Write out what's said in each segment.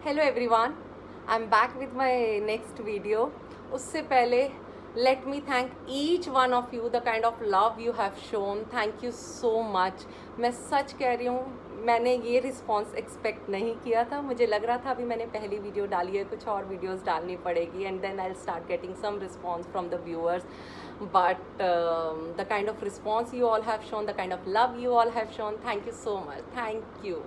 Hello everyone, I'm back with my next video. उससे पहले let me thank each one of you, the kind of love you have shown. Thank you so much. मैं सच कह रही हूँ, मैंने ये response expect नहीं किया था. मुझे लग रहा था अभी मैंने पहली वीडियो डाली है, कुछ और वीडियोस डालनी पड़ेगी and then I will start getting some response from the viewers. But the kind of response you all have shown, the kind of love you all have shown, thank you so much. Thank you.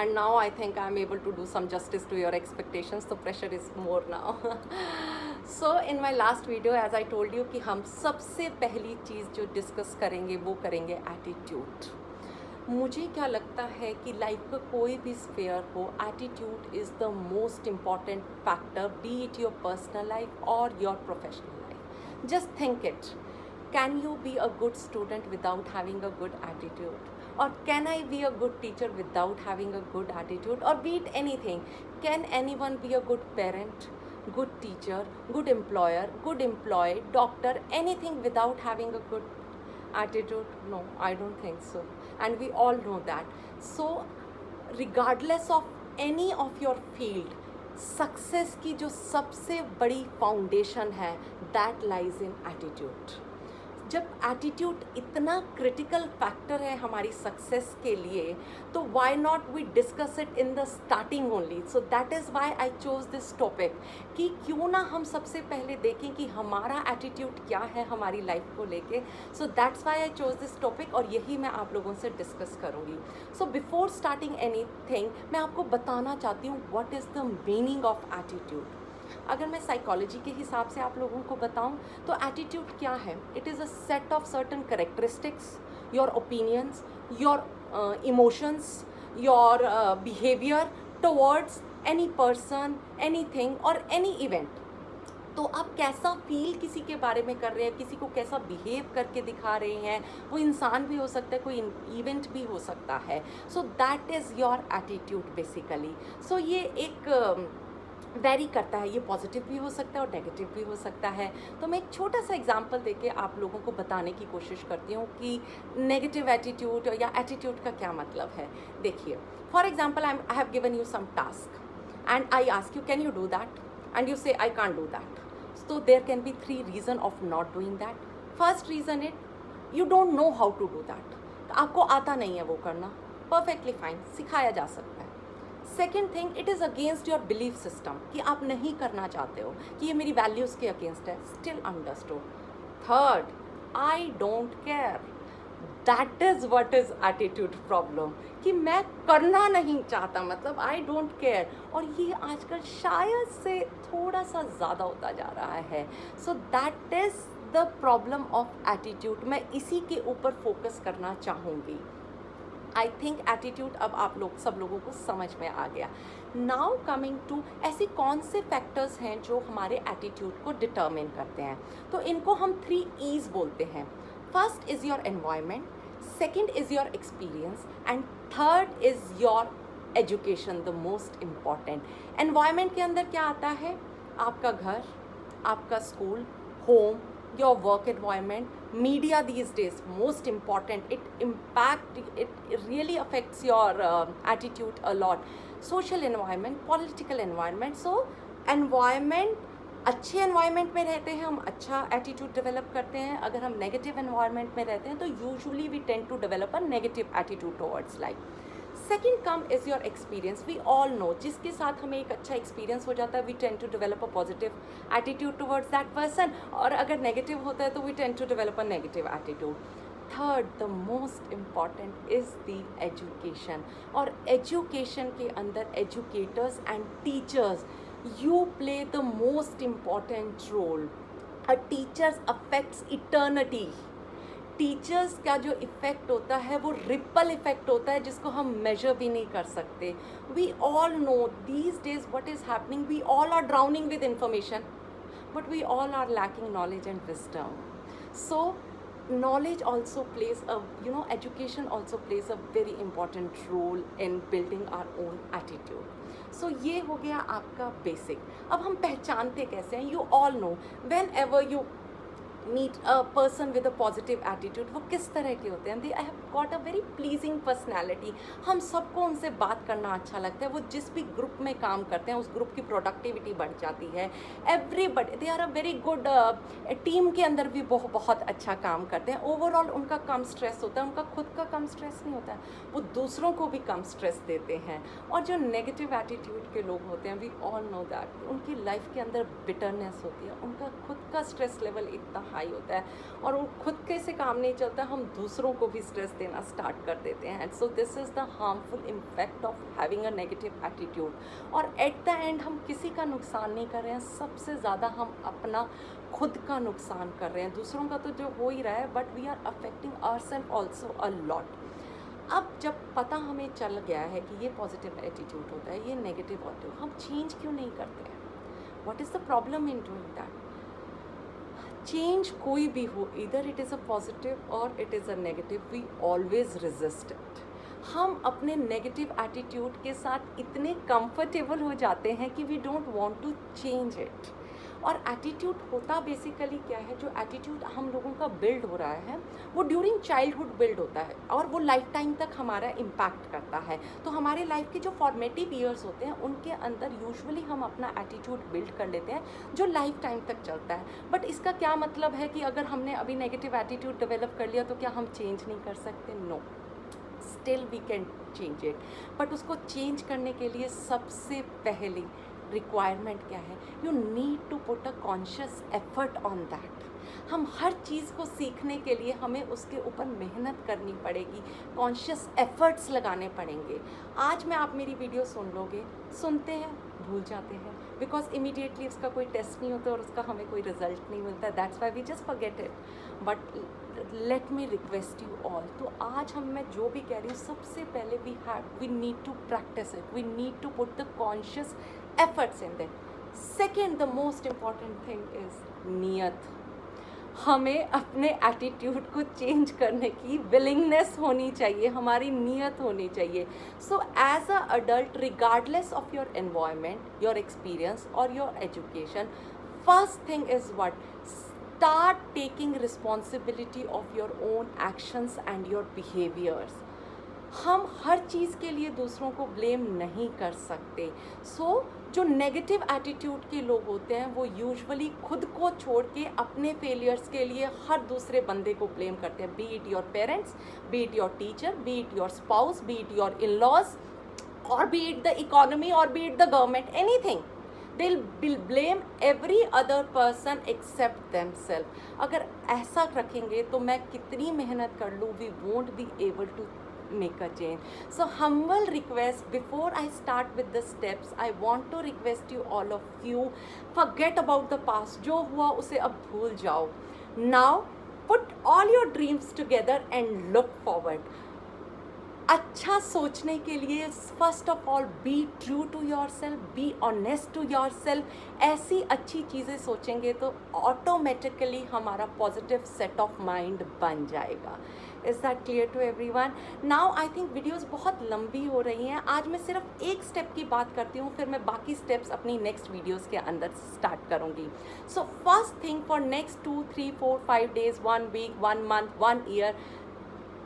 And now I think I'm able to do some justice to your expectations, so pressure is more now. So in my last video, as I told you कि हम सबसे पहली चीज़ जो discuss करेंगे वो करेंगे attitude. मुझे क्या लगता है कि लाइफ का कोई भी स्फेयर हो, attitude is the most important factor, be it your personal life और your professional life. Just think it. Can you be a good student without having a good attitude? Or can I be a good teacher without having a good attitude? Or be it anything. Can anyone be a good parent, good teacher, good employer, good employee, doctor, anything without having a good attitude? No, I don't think so. And we all know that. So, regardless of any of your field, success की जो सबसे बड़ी foundation है, that lies in attitude. जब attitude इतना critical factor है हमारी success के लिए, तो why not we discuss it in the starting only. So that is why I chose this topic कि क्यों ना हम सबसे पहले देखें कि हमारा एटीट्यूड क्या है हमारी लाइफ को लेके. So that's why I chose this topic और यही मैं आप लोगों से डिस्कस करूँगी. सो बिफोर स्टार्टिंग एनीथिंग मैं आपको बताना चाहती हूँ what is the meaning of attitude. अगर मैं साइकोलॉजी के हिसाब से आप लोगों को बताऊं तो एटीट्यूड क्या है? It is a set of certain characteristics, your opinions, your emotions, your behaviour towards any person, anything और एनी इवेंट. तो आप कैसा फील किसी के बारे में कर रहे हैं, किसी को कैसा बिहेव करके दिखा रहे हैं, वो इंसान भी हो सकता है, कोई इवेंट भी हो सकता है. So that is your attitude basically. So ये एक वेरी करता है, ये पॉजिटिव भी हो सकता है और नेगेटिव भी हो सकता है. तो मैं एक छोटा सा एग्जांपल देके आप लोगों को बताने की कोशिश करती हूँ कि नेगेटिव एटीट्यूड या एटीट्यूड का क्या मतलब है. देखिए, for example I have given you some task and I ask you can you do that and you say I can't do that. So there can be 3 reason of not doing that. First reason it you don't know how to do that. आपको आता नहीं है वो करना. Perfectly fine, सिखाया जा सकता है. Second thing, it is against your belief system कि आप नहीं करना चाहते हो, कि ये मेरी वैल्यूज़ के अगेंस्ट है. Still understood. Third, I don't care. That is what is attitude problem, कि मैं करना नहीं चाहता, मतलब आई डोंट केयर. और ये आजकल शायद से थोड़ा सा ज़्यादा होता जा रहा है. So that is the problem of attitude. मैं इसी के ऊपर फोकस करना चाहूँगी. आई थिंक एटीट्यूड अब आप लोग सब लोगों को समझ में आ गया. नाउ कमिंग टू ऐसे कौन से फैक्टर्स हैं जो हमारे एटीट्यूड को डिटर्मिन करते हैं. तो इनको हम 3 E's बोलते हैं. First is your environment, second is your experience and third is your education, the most important. Environment के अंदर क्या आता है? आपका घर, आपका school, home, your work environment, media these days, most important, it really affects your attitude a lot. Social environment, political environment. So environment, अच्छे environment में रहते हैं हम अच्छा attitude develop करते हैं. अगर हम negative environment में रहते हैं तो usually we tend to develop a negative attitude towards life. Second come is your experience. We all know, जिसके साथ हमें एक अच्छा एक्सपीरियंस हो जाता है, we tend to develop a positive attitude towards that person, और अगर नेगेटिव होता है तो we tend to develop a negative attitude. Third, the most important is the education. और एजुकेशन के अंदर educators and teachers, you play the most important role. A teachers affects eternity. Teachers का जो इफ़ेक्ट होता है वो रिपल इफ़ेक्ट होता है जिसको हम मेजर भी नहीं कर सकते. We all know these days what is happening. We all are drowning with information but we all are lacking knowledge and wisdom. So knowledge also plays a, education also plays a very important role in building our own attitude. So ये हो गया आपका basic. अब हम पहचानते कैसे हैं? You all know, whenever you meet a person with a positive attitude, वो किस तरह के होते हैं? They I have got a very pleasing personality, हम सबको उनसे बात करना अच्छा लगता है, वो जिस भी ग्रुप में काम करते हैं उस ग्रुप की प्रोडक्टिविटी बढ़ जाती है, everybody they are a very good, team के अंदर भी बहुत अच्छा काम करते हैं, ओवरऑल उनका कम स्ट्रेस होता है, उनका खुद का कम स्ट्रेस नहीं होता है, वो दूसरों को भी कम स्ट्रेस देते हैं। और जो नेगेटिव एटीट्यूड के लोग होते हैं, वी ऑल नो दैट, उनकी लाइफ के अंदर बिटरनेस होती है, उनका खुद का स्ट्रेस लेवल इतना हाई होता है और वो खुद के से काम नहीं चलता, हम दूसरों को भी स्ट्रेस देना स्टार्ट कर देते हैं। सो this is the harmful impact of having a negative attitude. और एट द एंड हम किसी का नुकसान नहीं कर रहे हैं, सबसे ज़्यादा हम अपना खुद का नुकसान कर रहे हैं। दूसरों का तो जो हो ही रहा है, but we are affecting ourself also a lot. अब जब पता हमें चल गया है कि ये पॉजिटिव एटीट्यूड होता है, ये नेगेटिव एटीट्यूड, हम चेंज क्यों नहीं करते हैं? What is the problem in doing that? Change कोई भी हो, इधर इट इज़ अ पॉजिटिव और it is a negative, we always resist it. हम अपने नेगेटिव एटीट्यूड के साथ इतने कंफर्टेबल हो जाते हैं कि we don't want to change it. और एटीट्यूड होता बेसिकली क्या है? जो एटीट्यूड हम लोगों का बिल्ड हो रहा है वो ड्यूरिंग चाइल्डहुड बिल्ड होता है और वो लाइफ टाइम तक हमारा इम्पैक्ट करता है। तो हमारे लाइफ के जो फॉर्मेटिव ईयर्स होते हैं उनके अंदर यूजुअली हम अपना एटीट्यूड बिल्ड कर लेते हैं जो लाइफ टाइम तक चलता है। बट इसका क्या मतलब है कि अगर हमने अभी नेगेटिव एटीट्यूड डेवलप कर लिया तो क्या हम चेंज नहीं कर सकते? No, still we can change it. But उसको चेंज करने के लिए सबसे पहले रिक्वायरमेंट क्या है? You need to put a conscious effort on that. हम हर चीज़ को सीखने के लिए हमें उसके ऊपर मेहनत करनी पड़ेगी, कॉन्शियस एफर्ट्स लगाने पड़ेंगे। आज में आप मेरी वीडियो सुन लोगे, सुनते हैं भूल जाते हैं, बिकॉज इमीडिएटली उसका कोई टेस्ट नहीं होता और उसका हमें कोई रिजल्ट नहीं मिलता, that's why we just forget it. But let me request you all, तो आज मैं जो भी कह रही हूँ, सबसे पहले we need to practise it, we need to put the conscious efforts in that. Second, the most important thing is नियत। हमें अपने एटीट्यूड को चेंज करने की विलिंगनेस होनी चाहिए, हमारी नियत होनी चाहिए। So as a adult, regardless of your environment, your experience और your education, first thing is what? Start taking responsibility of your own actions and your behaviours. हम हर चीज़ के लिए दूसरों को ब्लेम नहीं कर सकते। सो जो नेगेटिव एटीट्यूड के लोग होते हैं वो यूजुअली खुद को छोड़ के अपने फेलियर्स के लिए हर दूसरे बंदे को ब्लेम करते हैं, be it your parents, be it your teacher, be it your spouse, be it your in laws, और बी इट द इकोनॉमी, और be it the government, anything. they'll blame every other person except themselves। अगर ऐसा रखेंगे तो मैं कितनी मेहनत कर लूँ, we won't be able to make a change। So humble request, before I start with the steps, I want to request you, all of you, forget about the past। जो हुआ उसे अब भूल जाओ। Now put all your dreams together and look forward। अच्छा सोचने के लिए first of all be true to yourself, be honest to yourself. ऐसी अच्छी चीज़ें सोचेंगे तो ऑटोमेटिकली हमारा पॉजिटिव सेट ऑफ माइंड बन जाएगा। Is that clear to everyone? Now I think videos बहुत लंबी हो रही हैं, आज मैं सिर्फ एक स्टेप की बात करती हूँ, फिर मैं बाकी स्टेप्स अपनी नेक्स्ट वीडियोज़ के अंदर स्टार्ट करूँगी। So first thing, for next 2, 3, 4, 5 days, 1 week, 1 month, 1 year,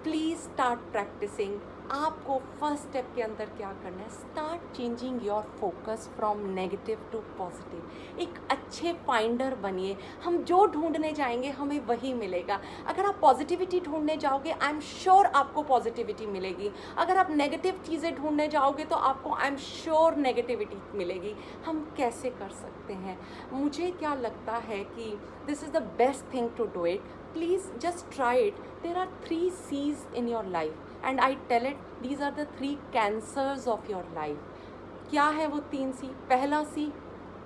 please start practising. आपको फर्स्ट स्टेप के अंदर क्या करना है? Start changing your focus from negative to positive. एक अच्छे फाइंडर बनिए। हम जो ढूंढने जाएंगे हमें वही मिलेगा। अगर आप पॉजिटिविटी ढूंढने जाओगे, आई एम श्योर आपको पॉजिटिविटी मिलेगी। अगर आप नेगेटिव चीज़ें ढूंढने जाओगे तो आपको आई एम श्योर नेगेटिविटी मिलेगी। हम कैसे कर सकते हैं? मुझे क्या लगता है कि this is the best thing to do it. Please just try it। There are 3 C's in your life and I tell it, these are the 3 cancers of your life। क्या है वो 3 C? पहला C,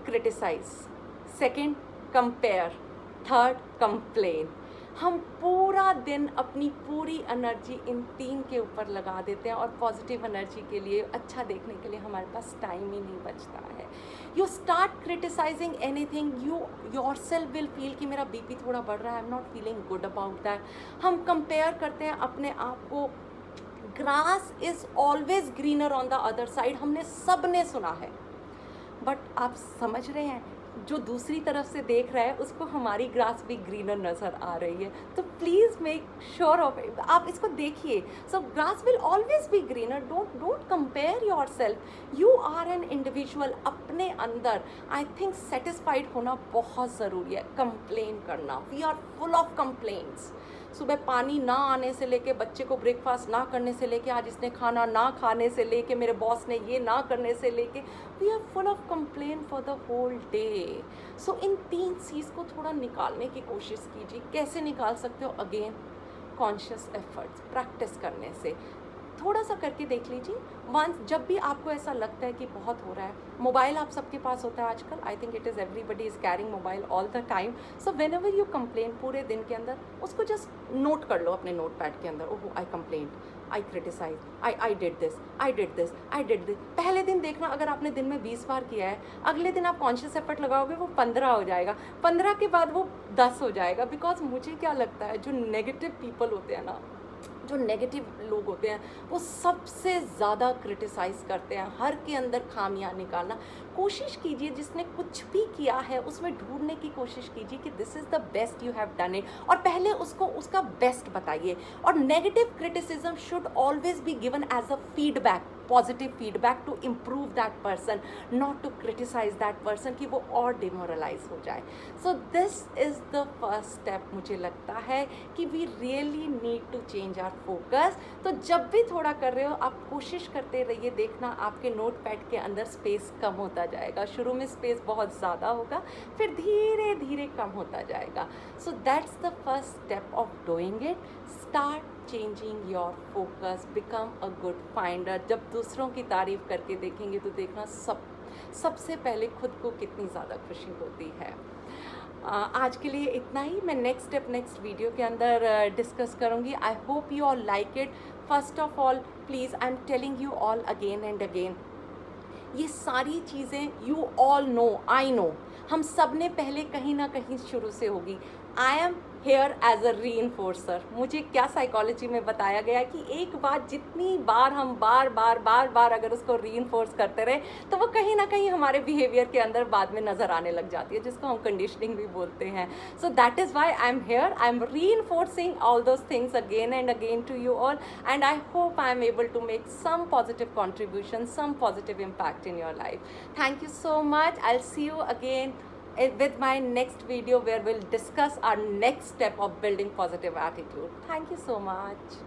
criticize, second, compare, third, complain। हम पूरा दिन अपनी पूरी energy in 3 के ऊपर लगा देते हैं और पॉजिटिव एनर्जी के लिए, अच्छा देखने के लिए हमारे पास टाइम ही नहीं बचता है। You start criticising anything, you yourself will feel कि मेरा बीपी थोड़ा बढ़ रहा है, I am not feeling good about that. हम कंपेयर करते हैं अपने आप को। Grass is always greener on the other side, हमने सब ने सुना है, बट आप समझ रहे हैं जो दूसरी तरफ से देख रहा है उसको हमारी ग्रास भी ग्रीनर नज़र आ रही है। तो please make sure of it, आप इसको देखिए। So grass will always be greener, don't compare yourself, you are an individual. अपने अंदर आई थिंक सेटिस्फाइड होना बहुत ज़रूरी है। कंप्लेन करना, we are full of complaints. सुबह पानी ना आने से लेके, बच्चे को ब्रेकफास्ट ना करने से लेके, आज इसने खाना ना खाने से लेके, मेरे बॉस ने ये ना करने से लेके, we are full of complain for the whole day. So इन 3 चीज़ को थोड़ा निकालने की कोशिश कीजिए। कैसे निकाल सकते हो? अगेन कॉन्शियस एफर्ट्स, प्रैक्टिस करने से। थोड़ा सा करके देख लीजिए। वंस जब भी आपको ऐसा लगता है कि बहुत हो रहा है, मोबाइल आप सबके पास होता है आजकल, I think it is everybody is carrying mobile all the time. So when ever you complain पूरे दिन के अंदर, उसको जस्ट नोट कर लो अपने नोट पैड के अंदर। Oh I complain, I criticise, I did this, I did this, I did this. पहले दिन देखना, अगर आपने दिन में 20 बार किया है, अगले दिन आप कॉन्शियस एफर्ट लगाओगे वो 15 हो जाएगा, 15 के बाद वो 10 हो जाएगा। बिकॉज मुझे क्या लगता है, जो नेगेटिव पीपल होते हैं ना, जो नेगेटिव लोग होते हैं, वो सबसे ज़्यादा क्रिटिसाइज़ करते हैं। हर के अंदर खामियां निकालना कोशिश कीजिए। जिसने कुछ भी किया है उसमें ढूंढने की कोशिश कीजिए कि this is the best you have done it, और पहले उसको उसका बेस्ट बताइए। और negative criticism should always be given as a feedback, positive feedback to improve that person, not to criticise that person कि वो और डिमोरलाइज हो जाए। So this is the first step. मुझे लगता है कि we really need to change our focus. तो जब भी थोड़ा कर रहे हो, आप कोशिश करते रहिए। देखना आपके नोट पैड के अंदर स्पेस कम होता जाएगा। शुरू में स्पेस बहुत ज़्यादा होगा, फिर धीरे धीरे कम होता जाएगा। So that's the first step of doing it. Start changing your focus, become a good finder. जब दूसरों की तारीफ करके देखेंगे तो देखना सबसे पहले खुद को कितनी ज़्यादा खुशी होती है। आज के लिए इतना ही। मैं नेक्स्ट स्टेप नेक्स्ट वीडियो के अंदर डिस्कस करूँगी। I hope you all like it. First of all please, I am telling you all again and again, ये सारी चीज़ें you all know, I know, हम सब ने पहले कहीं ना कहीं शुरू से होगी। I am here as a reinforcer. मुझे क्या साइकोलॉजी में बताया गया कि एक बात जितनी बार हम बार बार अगर उसको रीइंफोर्स करते रहे तो वो कहीं ना कहीं हमारे बिहेवियर के अंदर बाद में नज़र आने लग जाती है, जिसको हम कंडीशनिंग भी बोलते हैं। So that is why I am here, I am reinforcing all those things again and again to you all, and I hope I am able to make some positive contribution, some positive impact in your life. Thank you so much. I'll see you again with my next video where we'll discuss our next step of building positive attitude. Thank you so much.